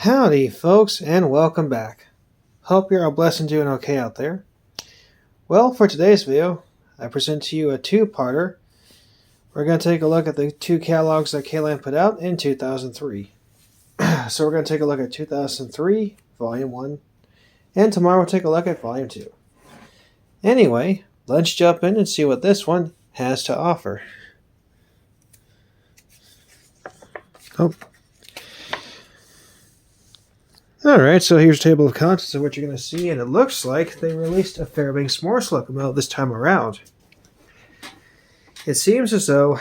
Howdy, folks, and welcome back. Hope you're all blessed and doing okay out there. Well, for today's video, I present to you a two-parter. We're going to take a look at the two catalogs that K-Line put out in 2003. So we're going to take a look at 2003, Volume 1, and tomorrow we'll take a look at Volume 2. Anyway, let's jump in and see what this one has to offer. Alright, so here's a table of contents of what you're going to see, and it looks like they released a Fairbanks Morse locomotive this time around. It seems as though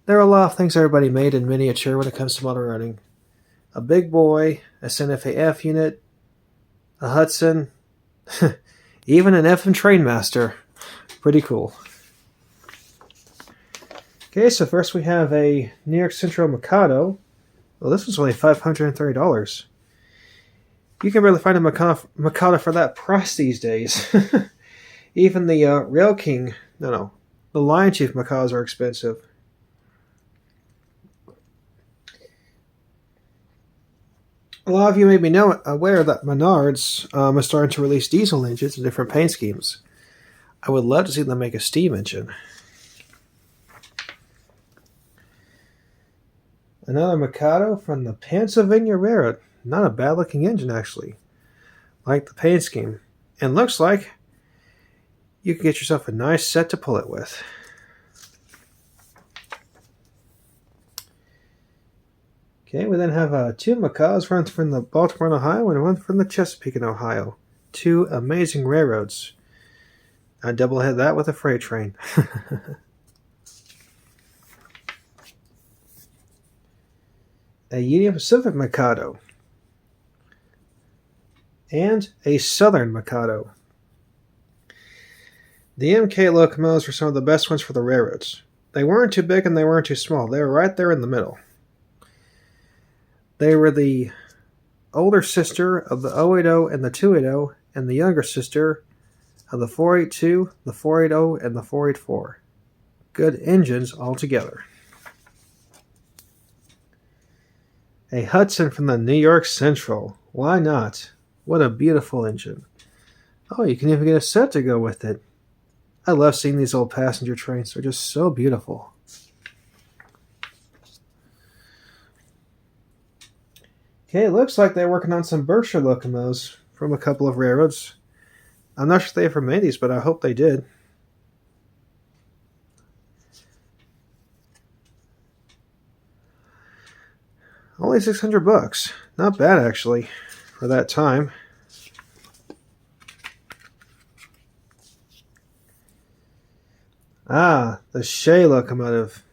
there are a lot of things everybody made in miniature when it comes to motor running. A big boy, a Santa Fe F unit, a Hudson, even an FM Trainmaster. Pretty cool. Okay, so first we have a New York Central Mikado. Well, this one's only $530. You can barely find a Mikado for that price these days. Even the Rail King, the Lion Chief Mikados are expensive. A lot of you may be aware that Menards is starting to release diesel engines in different paint schemes. I would love to see them make a steam engine. Another Mikado from the Pennsylvania Railroad. Not a bad looking engine, actually. Like the paint scheme. And looks like you can get yourself a nice set to pull it with. Okay, we then have two Mikados, one from the Baltimore, Ohio, and one from the Chesapeake in Ohio. Two amazing railroads. I double-head that with a freight train. A Union Pacific Mikado. And a Southern Mikado. The MK locomotives were some of the best ones for the railroads. They weren't too big and they weren't too small. They were right there in the middle. They were the older sister of the 080 and the 280, and the younger sister of the 482, the 480, and the 484. Good engines altogether. A Hudson from the New York Central. Why not? What a beautiful engine. Oh, you can even get a set to go with it. I love seeing these old passenger trains. They're just so beautiful. Okay, it looks like they're working on some Berkshire locomotives from a couple of railroads. I'm not sure if they ever made these, but I hope they did. Only $600. Not bad, actually, for that time. Ah, the Shea locomotive.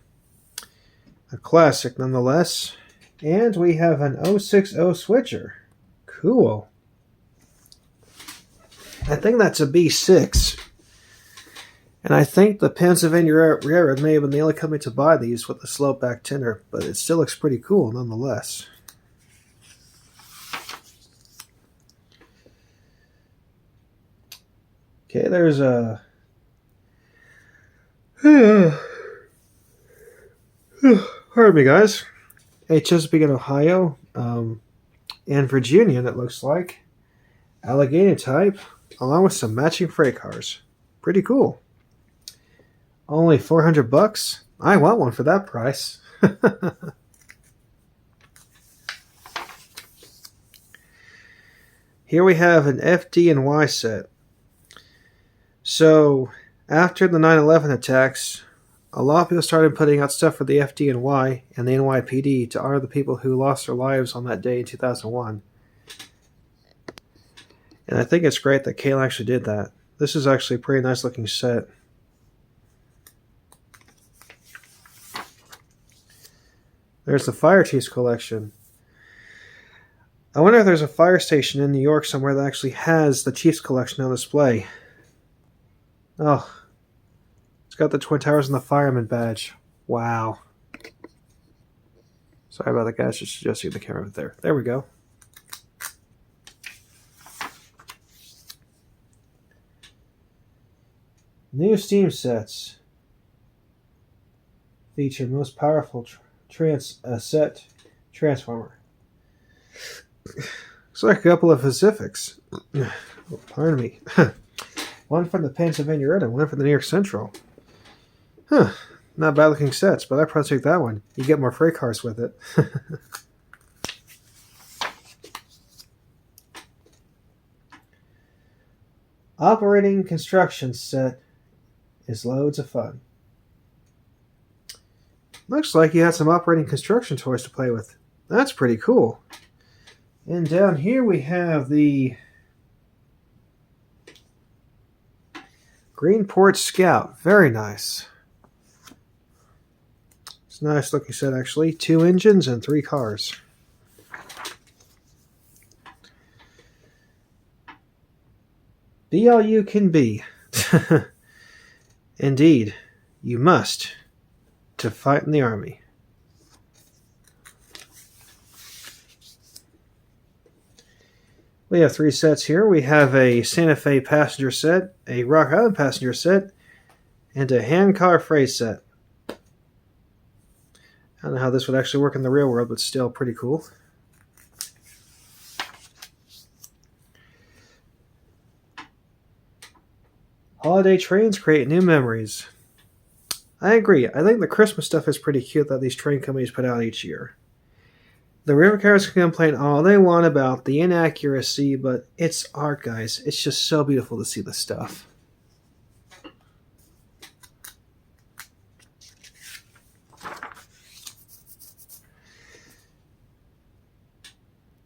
A classic, nonetheless. And we have an 060 switcher. Cool. I think that's a B6. And I think the Pennsylvania Railroad may have been the only company to buy these with the slope back tender, but it still looks pretty cool nonetheless. Okay, there's a... Pardon me, guys. A Chesapeake in Ohio and Virginia, that looks like. Allegheny type, along with some matching freight cars. Pretty cool. Only $400? I want one for that price. Here we have an FD and Y set. So, after the 9/11 attacks, a lot of people started putting out stuff for the FD and Y and the NYPD to honor the people who lost their lives on that day in 2001. And I think it's great that Kale actually did that. This is actually a pretty nice looking set. There's the Fire Chiefs collection. I wonder if there's a fire station in New York somewhere that actually has the Chiefs collection on display. Oh, it's got the Twin Towers and the Fireman badge. Wow. Sorry about that, guys. Just adjusting the camera there. There we go. New steam sets feature most powerful set transformer. Looks like a couple of Pacifics. Oh, pardon me. One from the Pennsylvania Red and one from the New York Central. Huh. Not bad looking sets, but I'd probably take that one. You get more freight cars with it. Operating construction set is loads of fun. Looks like you had some operating construction toys to play with. That's pretty cool. And down here we have the Greenport Scout. Very nice. It's a nice looking set actually. 2 engines and 3 cars. Be all you can be. Indeed, you must to fight in the army. We have 3 sets here. We have a Santa Fe passenger set, a Rock Island passenger set, and a hand car freight set. I don't know how this would actually work in the real world, but still pretty cool. Holiday trains create new memories. I agree. I think the Christmas stuff is pretty cute that these train companies put out each year. The river cars can complain all they want about the inaccuracy, but it's art, guys. It's just so beautiful to see this stuff.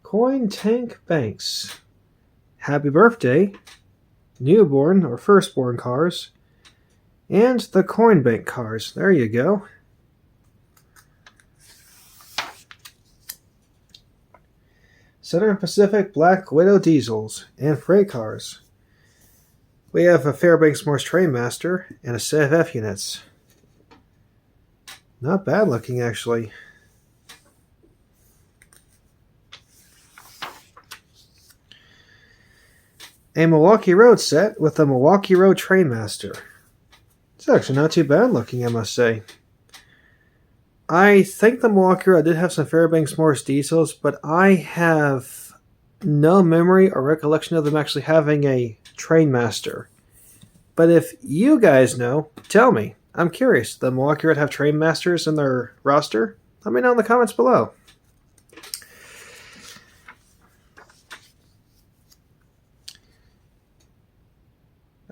Coin Tank Banks. Happy birthday, newborn or firstborn cars, and the Coin Bank cars. There you go. Southern Pacific Black Widow diesels and freight cars. We have a Fairbanks Morse Trainmaster and a set of F units. Not bad looking, actually. A Milwaukee Road set with a Milwaukee Road Trainmaster. It's actually not too bad looking, I must say. I think the Milwaukee Road did have some Fairbanks Morse diesels, but I have no memory or recollection of them actually having a Trainmaster. But if you guys know, tell me. I'm curious. The Milwaukee Road have Trainmasters in their roster? Let me know in the comments below.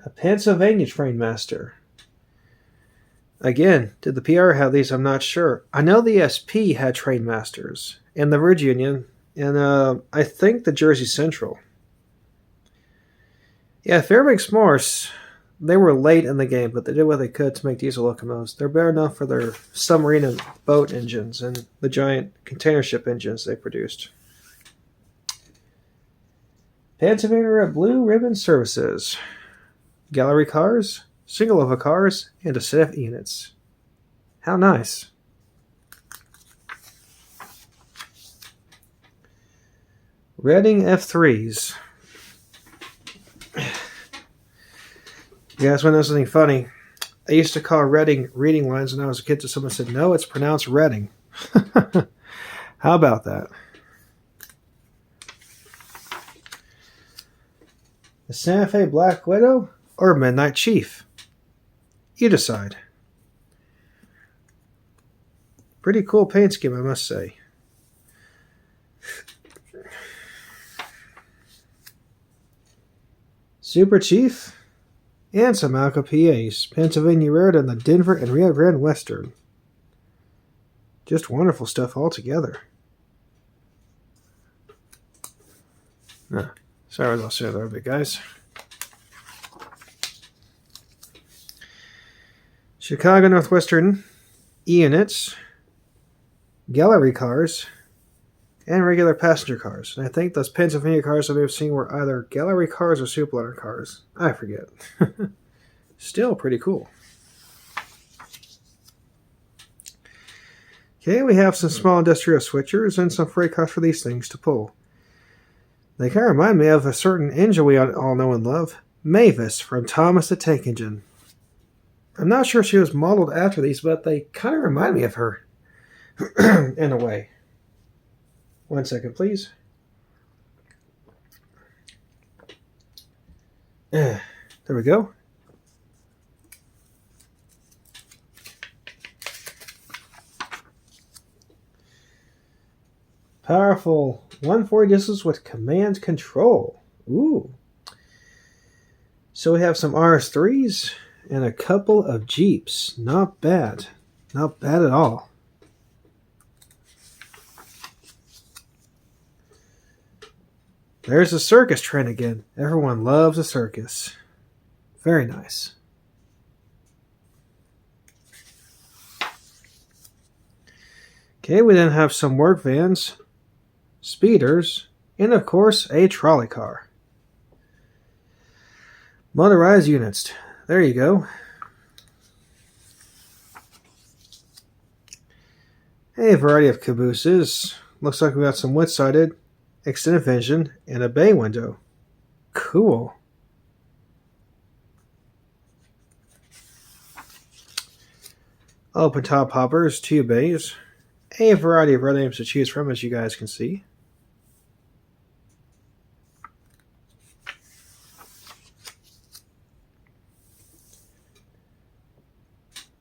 A Pennsylvania Trainmaster. Again, did the PR have these? I'm not sure. I know the SP had Trainmasters, and the Virginia, and I think the Jersey Central. Yeah, Fairbanks Morse, they were late in the game, but they did what they could to make diesel locomotives. They're better enough for their submarine and boat engines and the giant container ship engines they produced. Pennsylvania Blue Ribbon Services. Gallery cars, single level cars, and a set of units. How nice. Reading F3s. You guys want to know something funny? I used to call Reading reading lines when I was a kid, so someone said, no, it's pronounced Reading. How about that? The Santa Fe Black Widow or Midnight Chief? You decide. Pretty cool paint scheme, I must say. Super Chief and some Alco PAs. Pennsylvania Road and the Denver and Rio Grande Western. Just wonderful stuff altogether. Sorry, I was all set there a bit, guys. Chicago Northwestern E-units, gallery cars, and regular passenger cars. And I think those Pennsylvania cars I may have seen were either gallery cars or Superliner cars. I forget. Still pretty cool. Okay, we have some small industrial switchers and some freight cars for these things to pull. They kind of remind me of a certain engine we all know and love, Mavis from Thomas the Tank Engine. I'm not sure she was modeled after these, but they kind of remind me of her in a way. 1 second, please. There we go. Powerful 140 discs with command control. Ooh. So we have some RS3s and a couple of Jeeps. Not bad. Not bad at all. There's the circus trend again. Everyone loves a circus. Very nice. Okay, we then have some work vans, speeders, and of course a trolley car. Motorized units. There you go. A variety of cabooses. Looks like we got some wood-sided, extended vision, and a bay window. Cool. Open top hoppers, 2 bays. A variety of road names to choose from, as you guys can see.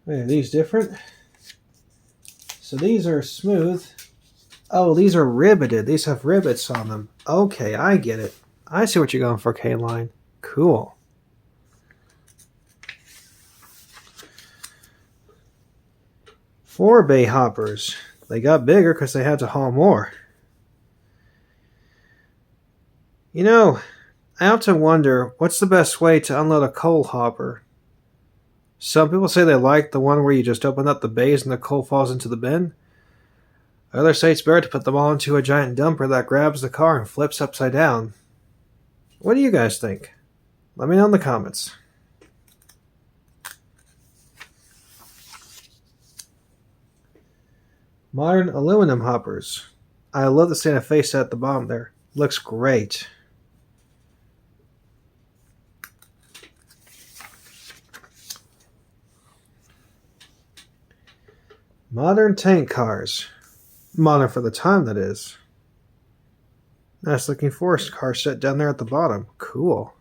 Are these different? So these are smooth. Oh, these are riveted. These have rivets on them. Okay, I get it. I see what you're going for, K-Line. Cool. Four bay hoppers. They got bigger because they had to haul more. You know, I often wonder what's the best way to unload a coal hopper. Some people say they like the one where you just open up the bays and the coal falls into the bin. Others say it's better to put them all into a giant dumper that grabs the car and flips upside down. What do you guys think? Let me know in the comments. Modern aluminum hoppers. I love the Santa Fe set at the bottom there. Looks great. Modern tank cars. Modern for the time, that is. Nice looking forest car set down there at the bottom. Cool.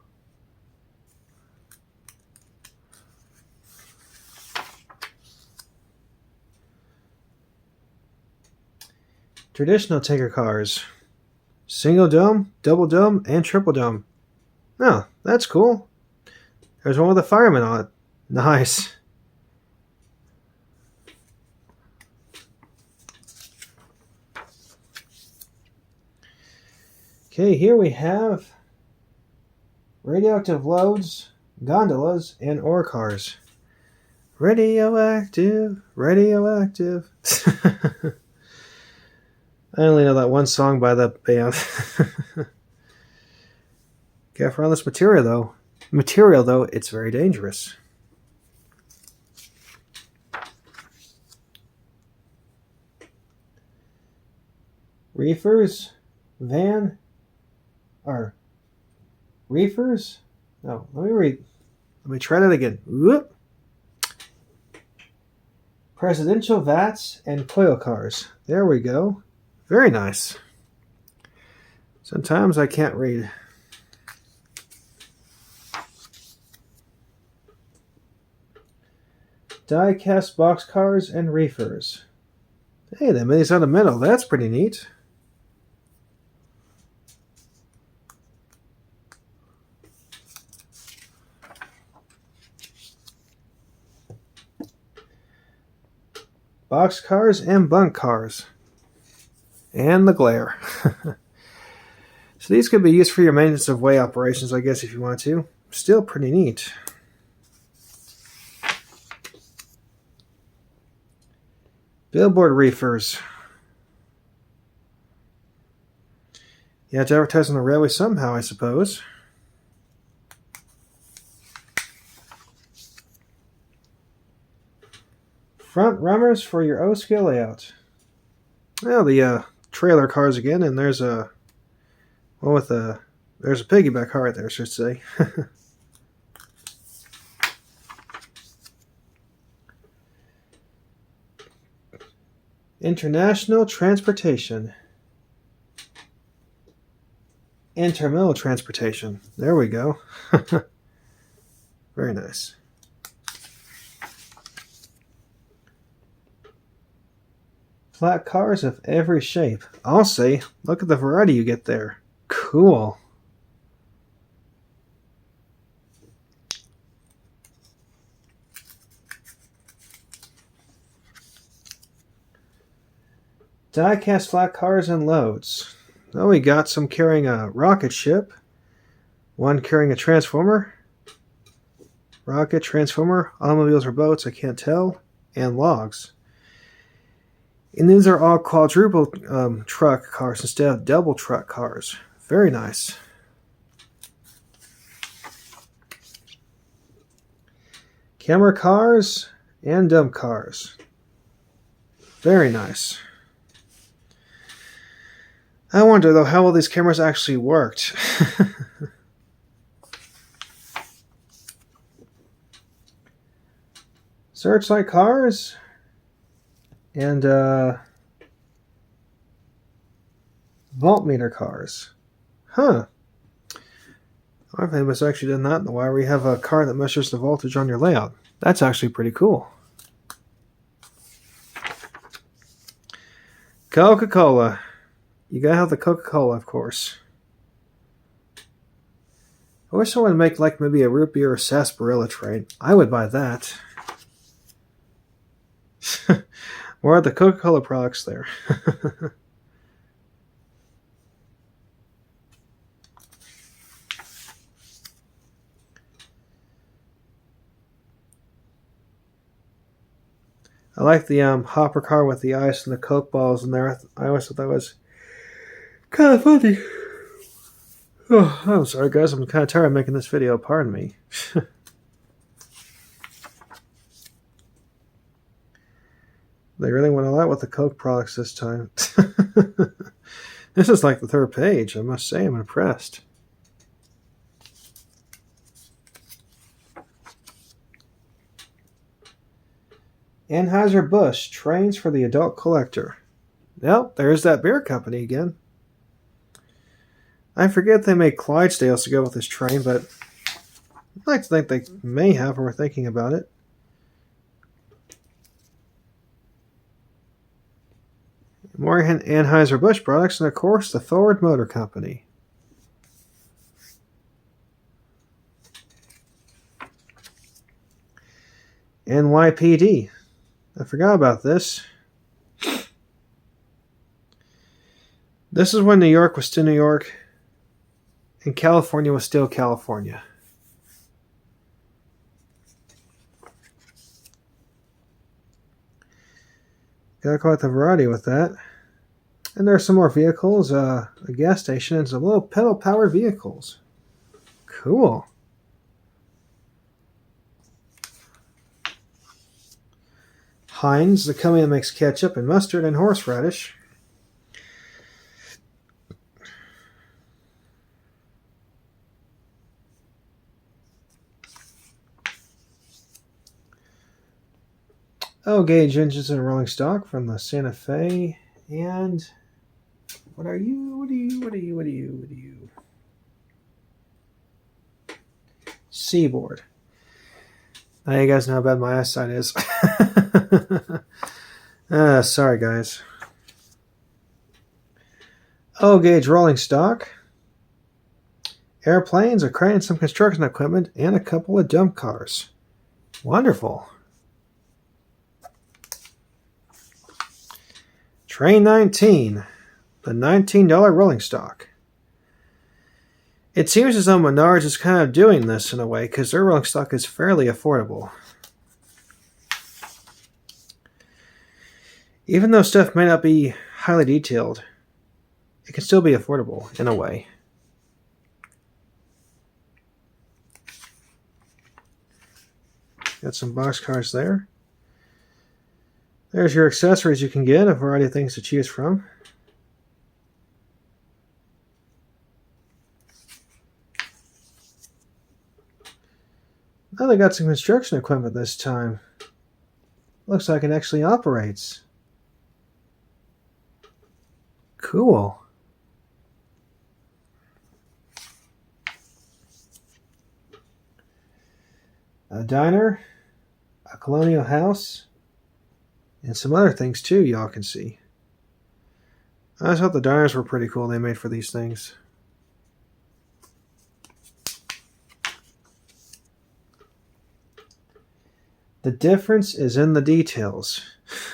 Traditional tanker cars. Single dome, double dome, and triple dome. Oh, that's cool. There's one with a fireman on it. Nice. Okay, here we have radioactive loads, gondolas, and ore cars. Radioactive, radioactive. I only know that one song by that band. Careful on this material though, it's very dangerous. Reefers, van, or reefers? No, let me read. Let me try that again. Whoop. Presidential vats and coil cars. There we go. Very nice. Sometimes I can't read. Die-cast boxcars and reefers. Hey, they made these out of metal. That's pretty neat. Boxcars and bunk cars. And the glare. So these could be used for your maintenance of way operations, I guess, if you want to. Still pretty neat. Billboard reefers. You have to advertise on the railway somehow, I suppose. Front runners for your O-scale layout. Well, the trailer cars again, and there's a one with there's a piggyback car right there, I should say. International transportation. Intermodal transportation. There we go. Very nice. Flat cars of every shape. I'll say, look at the variety you get there. Cool. Die-cast flat cars and loads. Well, we got some carrying a rocket ship, one carrying a transformer, rocket, transformer, automobiles or boats, I can't tell, and logs. And these are all quadruple truck cars instead of double truck cars. Very nice. Camera cars and dump cars. Very nice. I wonder, though, how well these cameras actually worked. Searchlight cars and voltmeter cars. Huh. I think it's actually done that in a while, where you have a car that measures the voltage on your layout. That's actually pretty cool. Coca-Cola. You gotta have the Coca-Cola, of course. I wish someone would make like maybe a root beer or sarsaparilla train. I would buy that. More of the Coca-Cola products there. I like the hopper car with the ice and the Coke balls in there. I always thought that was kind of funny. Oh, I'm sorry, guys. I'm kind of tired of making this video. Pardon me. They really went a lot with the Coke products this time. This is like the third page. I must say, I'm impressed. Anheuser-Busch trains for the adult collector. Well, there's that beer company again. I forget they made Clydesdales to go with this train, but I'd like to think they may have or were thinking about it. More Anheuser-Busch products, and of course, the Ford Motor Company. NYPD. I forgot about this. This is when New York was still New York, and California was still California. Got quite the variety with that. And there are some more vehicles, a gas station, and some little pedal-powered vehicles. Cool. Heinz, the company that makes ketchup and mustard and horseradish. Oh, gauge engines and rolling stock from the Santa Fe. And what are you? What are you? Seaboard. Now you guys know how bad my eyesight is. Sorry, guys. Oh, gauge rolling stock. Airplanes, a crane, some construction equipment, and a couple of dump cars. Wonderful. Train 19, the $19 rolling stock. It seems as though Menards is kind of doing this in a way because their rolling stock is fairly affordable. Even though stuff may not be highly detailed, it can still be affordable in a way. Got some boxcars there. There's your accessories you can get, a variety of things to choose from. Now they got some construction equipment this time. Looks like it actually operates. Cool. diner, a colonial house, and some other things too y'all can see. I just thought the diners were pretty cool they made for these things. The difference is in the details.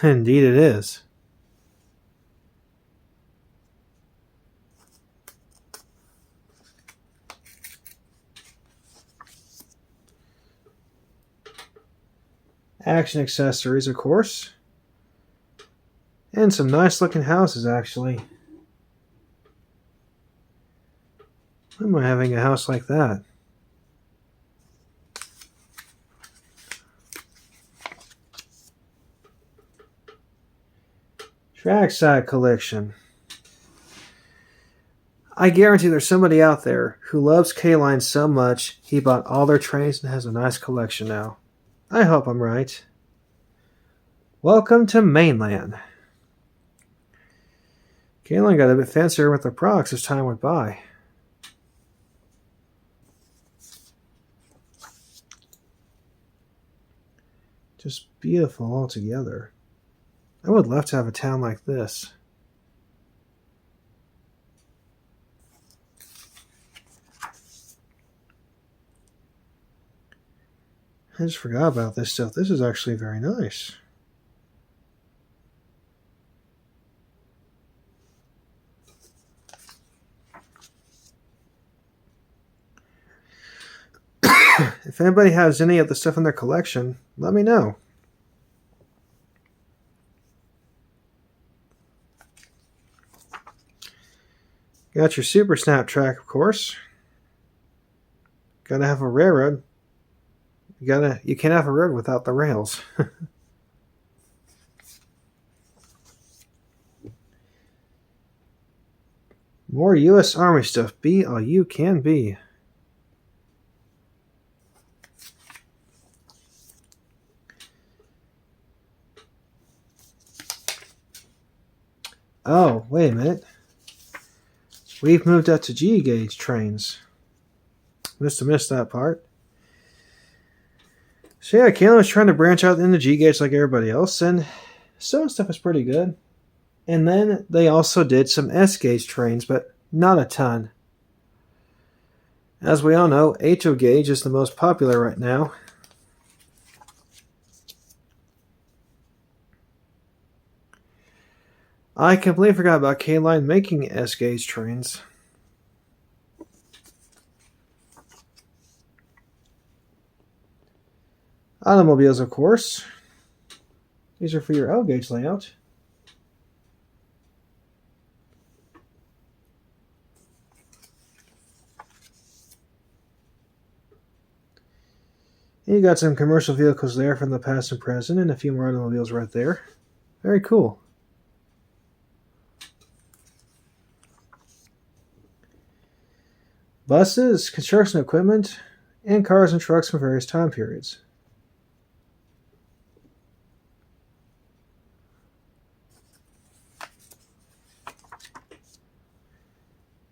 Indeed it is. Action accessories, of course. And some nice looking houses, actually. Why am I having a house like that? Trackside collection. I guarantee there's somebody out there who loves K-Line so much he bought all their trains and has a nice collection now. I hope I'm right. Welcome to Mainland. K-Line got a bit fancier with their products as time went by. Just beautiful altogether. I would love to have a town like this. I just forgot about this stuff. This is actually very nice. If anybody has any of the stuff in their collection, let me know. Got your Super Snap track, of course. Gotta have a railroad. You can't have a road without the rails. More U.S. Army stuff. Be all you can be. Oh, wait a minute. We've moved up to G-gauge trains. Must have missed that part. So yeah, K-Line was trying to branch out into G-gauge like everybody else, and some stuff was pretty good. And then they also did some S-gauge trains, but not a ton. As we all know, HO gauge is the most popular right now. I completely forgot about K-Line making S-gauge trains. Automobiles, of course. These are for your L-gauge layout. And you got some commercial vehicles there from the past and present, and a few more automobiles right there. Very cool. Buses, construction equipment, and cars and trucks from various time periods.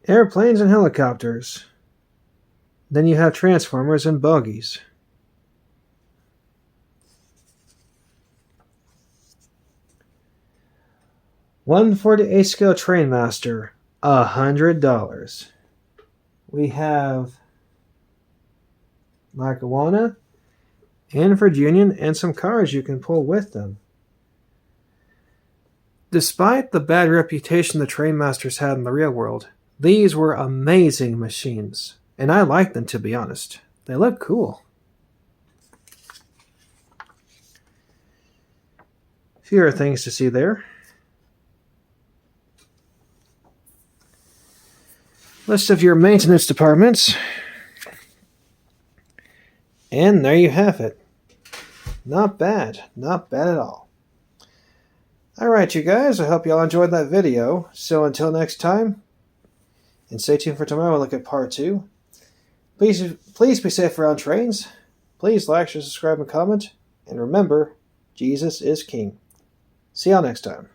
Airplanes and helicopters. Then you have transformers and buggies. $148 scale Trainmaster, $100. We have Lackawanna and Virginia and some cars you can pull with them. Despite the bad reputation the Trainmasters had in the real world, these were amazing machines, and I like them, to be honest. They look cool. Fewer things to see there. List of your maintenance departments. And there you have it. Not bad. Not bad at all. Alright, you guys. I hope you all enjoyed that video. So until next time, and stay tuned for tomorrow. We'll look at part 2. Please be safe around trains. Please like, share, subscribe, and comment. And remember, Jesus is King. See y'all next time.